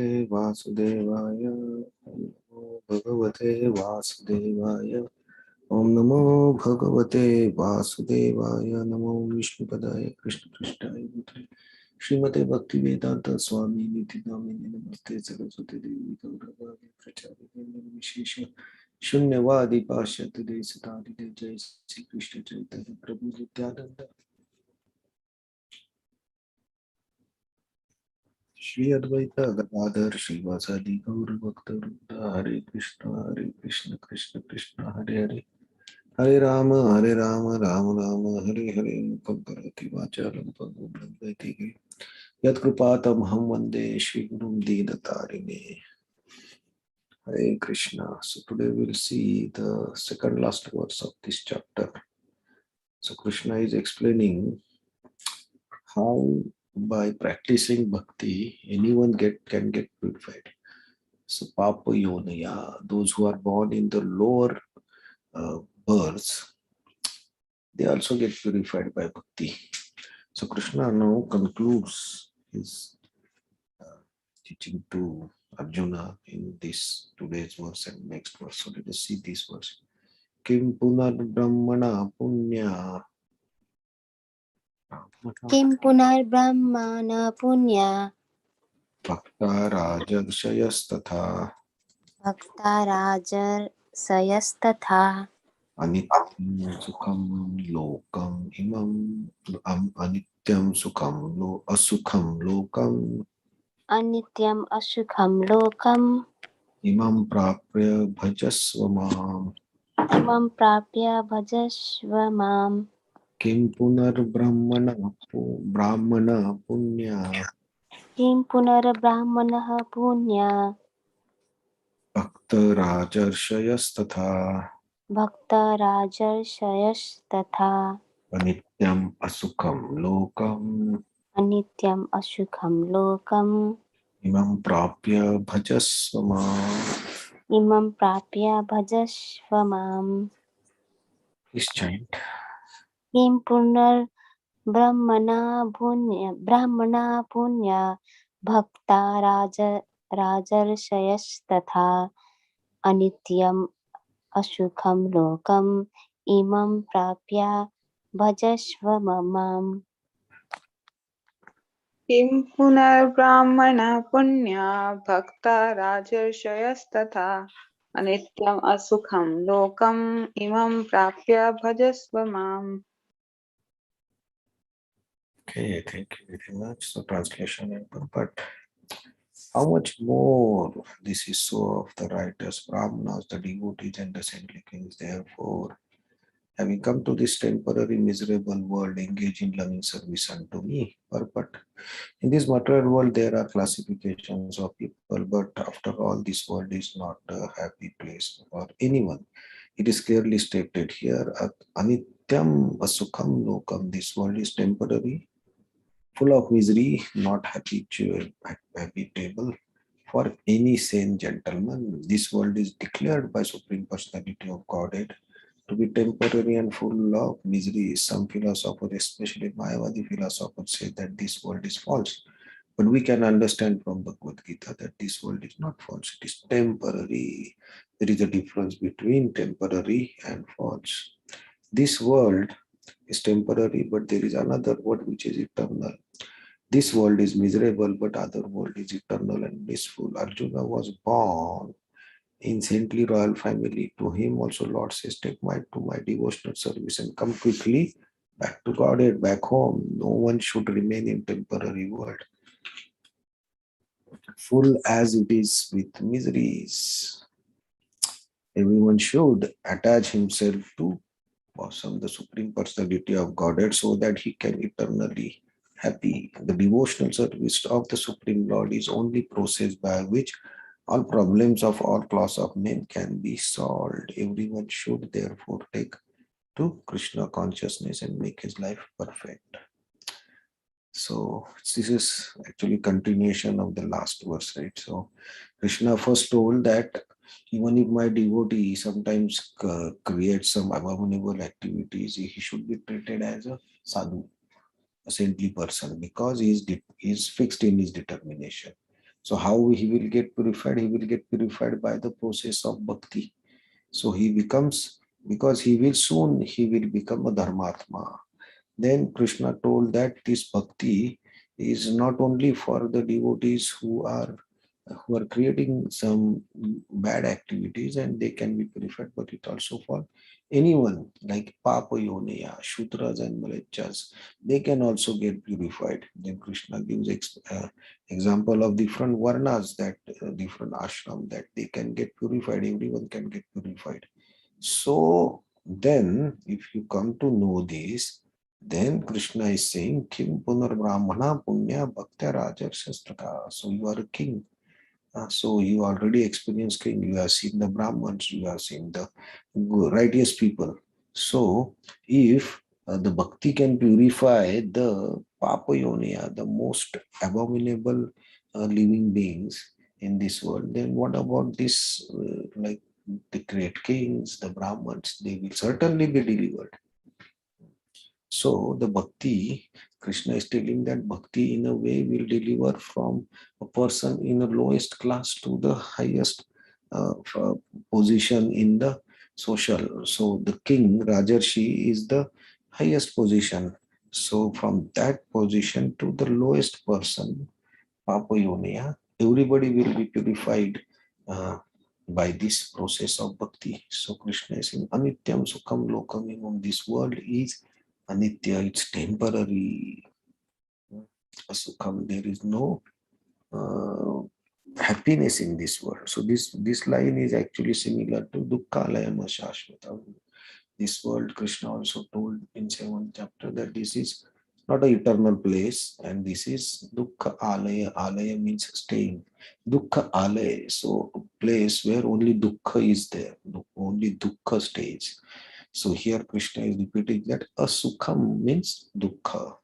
वासुदेवाय नमो भगवते वासुदेवाय ओम नमो भगवते वासुदेवाय नमो विष्णुपदाय कृष्ण कृष्णाय भूतले श्रीमते भक्ति वेदांत स्वामी निधि नामिने नमस्ते सरस्वती देवी गौरवाणी प्रचारिणे निर्विशेष शून्यवादी पाश्चात्य देशतारिणे जय श्री कृष्ण चैतन्य प्रभु नित्यानंद श्री अद्वैत गदाधर श्रीवासादि गौर भक्त वृंद हरे कृष्ण कृष्ण कृष्ण हरे हरे हरे राम राम राम हरे हरे मूकं करोति वाचालं पङ्गुं लङ्घयति यत्कृपातमहं वन्दे श्रीगुरुं दीनतारिणे Hare Krishna. So today we'll see the second last verse of this chapter. So Krishna is explaining how by practicing bhakti anyone can get purified. So Papa Yonaya, those who are born in the lower births, they also get purified by bhakti. So Krishna now concludes his teaching to Arjuna in this today's verse and next verse. So let us see this verse. Kim punar brahmana punya. Kim punarbrahmana punya Bhakta rajarshayas bhakta rajarsayastatha Anityam sukham lokam imam anityam sukham asukham lokam anityam asukham lokam imam prapya bhajasvamam imam prapya bhajasva mam. kim punar brahmana punya Kim punarbrahmanah punya bhakta rajarshayas bhakta rajarsayastatha anityam asukham lokam anityam asukham lokam imam prapya bhajasvamam. imam prapya bhajasva mam. Please chant. Kim brahmana punya bhakta rajarshayasthatha anityam asukham lokam imam prapya bhajasva mamam. किं पुनर्ब्राह्मणः पुण्या भक्ता राजर्षयस्तथा अनित्यम् असुखं लोकम् इमं प्राप्य भजस्व माम्. Okay, thank you very much. So translation and but how much more this is so of the writers, Brahmanas, the devotees and the saintly kings. Therefore, having come to this temporary miserable world, engage in loving service unto me. But in this material world, there are classifications of people, but after all, this world is not a happy place for anyone. It is clearly stated here, Anityam Asukham Lokam, this world is temporary, full of misery, not habitable for any sane gentleman. This world is declared by Supreme Personality of Godhead to be temporary and full of misery. Some philosophers, especially Mayavadi philosophers, say that this world is false. But we can understand from Bhagavad Gita that this world is not false, it is temporary. There is a difference between temporary and false. This world is temporary, but there is another world which is eternal. This world is miserable, but other world is eternal and blissful. Arjuna was born in saintly royal family. To him also Lord says, take my to my devotional service and come quickly back to Godhead, back home. No one should remain in temporary world, full as it is with miseries. Everyone should attach himself to awesome, the Supreme Personality of Godhead, so that he can eternally happy. The devotional service of the Supreme Lord is only process by which all problems of all class of men can be solved. Everyone should therefore take to Krishna consciousness and make his life perfect. So this is actually continuation of the last verse, right? So Krishna first told that even if my devotee sometimes creates some abominable activities, he should be treated as a sadhu, a saintly person, because he is fixed in his determination. So how he will get purified? He will get purified by the process of bhakti. So he becomes, because he will become a dharmatma. Then Krishna told that this bhakti is not only for the devotees who are creating some bad activities and they can be purified, but it also for anyone like Papa Yoneya, Shudras and Malachas, they can also get purified. Then Krishna gives example of different varnas, that different ashram, that they can get purified, everyone can get purified. So then if you come to know this, then Krishna is saying, Kim Punar Brahmana Punya Bhaktya Rajarshastra. So you are a king. So you already experienced king. You have seen the Brahmins, you have seen the righteous people. So if the bhakti can purify the Papayonia, the most abominable living beings in this world, then what about this, like the great kings, the Brahmins? They will certainly be delivered. So the bhakti, Krishna is telling that bhakti in a way will deliver from a person in the lowest class to the highest position in the social. So the king, Rajarshi, is the highest position. So from that position to the lowest person, Papa Yonia, everybody will be purified by this process of bhakti. So Krishna is saying, Anityam Sukham Lokam, this world is Anitya, it's temporary. Sukham, there is no uh, happiness in this world. So this line is actually similar to Dukkhalayama Shashvatam. This world, Krishna also told in 7th chapter that this is not an eternal place, and this is Dukkha Alaya. Alaya means staying. Dukkha Alaya, so a place where only Dukkha is there, only Dukkha stays. So here Krishna is repeating that Asukham means Dukkha.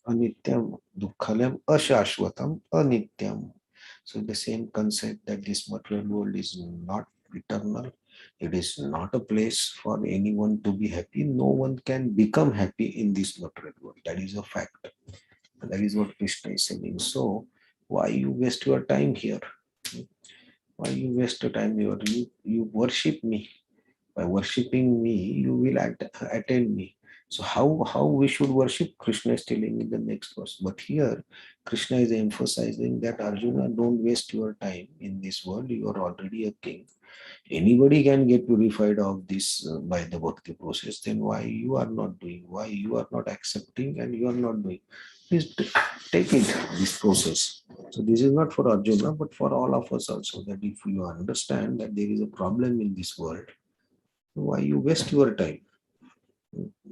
Anityam, Dukkhalam, Ashashvatam, Anityam. So the same concept that this material world is not eternal. It is not a place for anyone to be happy. No one can become happy in this material world. That is a fact. That is what Krishna is saying. So why you waste your time here? Why you waste your time here? You worship me. By worshipping me, you will attain me. So how we should worship? Krishna is telling in the next verse. But here, Krishna is emphasizing that Arjuna, don't waste your time in this world. You are already a king. Anybody can get purified of this by the bhakti process. Then why you are not doing? Why you are not accepting and you are not doing? Please take it, this process. So this is not for Arjuna, but for all of us also. That if you understand that there is a problem in this world, why you waste your time?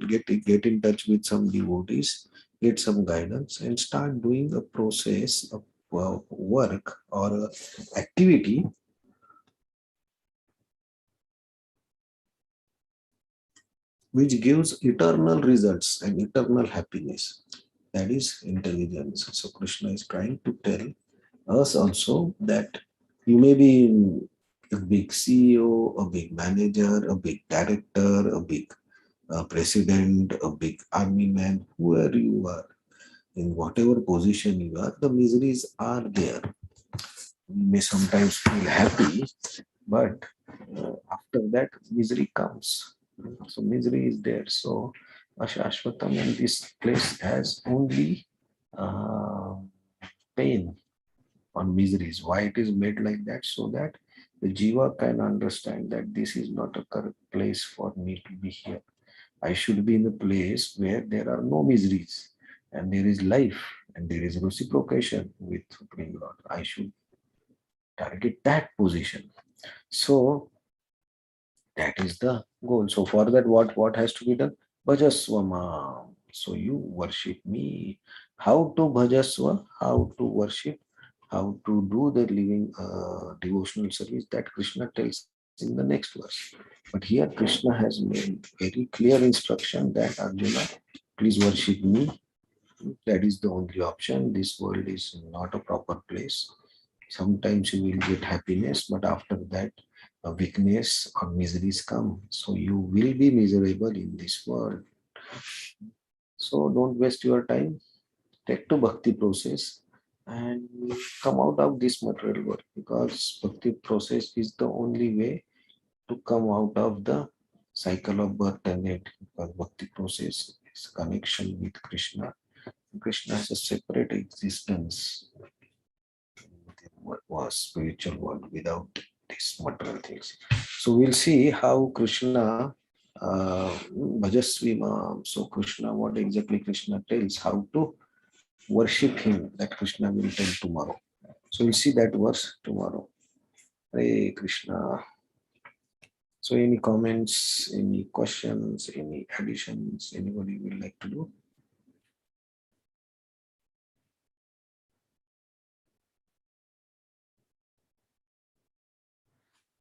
Get in touch with some devotees, get some guidance, and start doing a process of work or activity which gives eternal results and eternal happiness. That is intelligence. So Krishna is trying to tell us also that you may be a big CEO, a big manager, a big director, a big president, a big army man, whoever you are, in whatever position you are, the miseries are there. You may sometimes feel happy, but after that, misery comes. So misery is there. So Ashashvatam in this place has only uh, pain on miseries. Why it is made like that? So that the jiva can understand that this is not a correct place for me to be here. I should be in a place where there are no miseries and there is life and there is reciprocation with Supreme Lord. I should target that position. So that is the goal. So for that, what has to be done? Bhajaswama. So you worship me. How to bhajaswa? How to worship? How to do the living devotional service? That Krishna tells in the next verse. But here Krishna has made very clear instruction that Arjuna, please worship me. That is the only option. This world is not a proper place. Sometimes you will get happiness, but after that, a weakness or miseries come. So you will be miserable in this world. So don't waste your time. Take to bhakti process and come out of this material world, because bhakti process is the only way to come out of the cycle of birth and death. Because bhakti process is connection with Krishna. Krishna has a separate existence within what was spiritual world without these material things. So we'll see how Krishna Bhajasvima. So Krishna, what exactly Krishna tells, how to worship him, that Krishna will tell tomorrow. So we'll see that verse tomorrow. Hare Krishna. So any comments, any questions, any additions, anybody would like to do?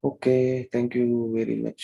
Okay, thank you very much.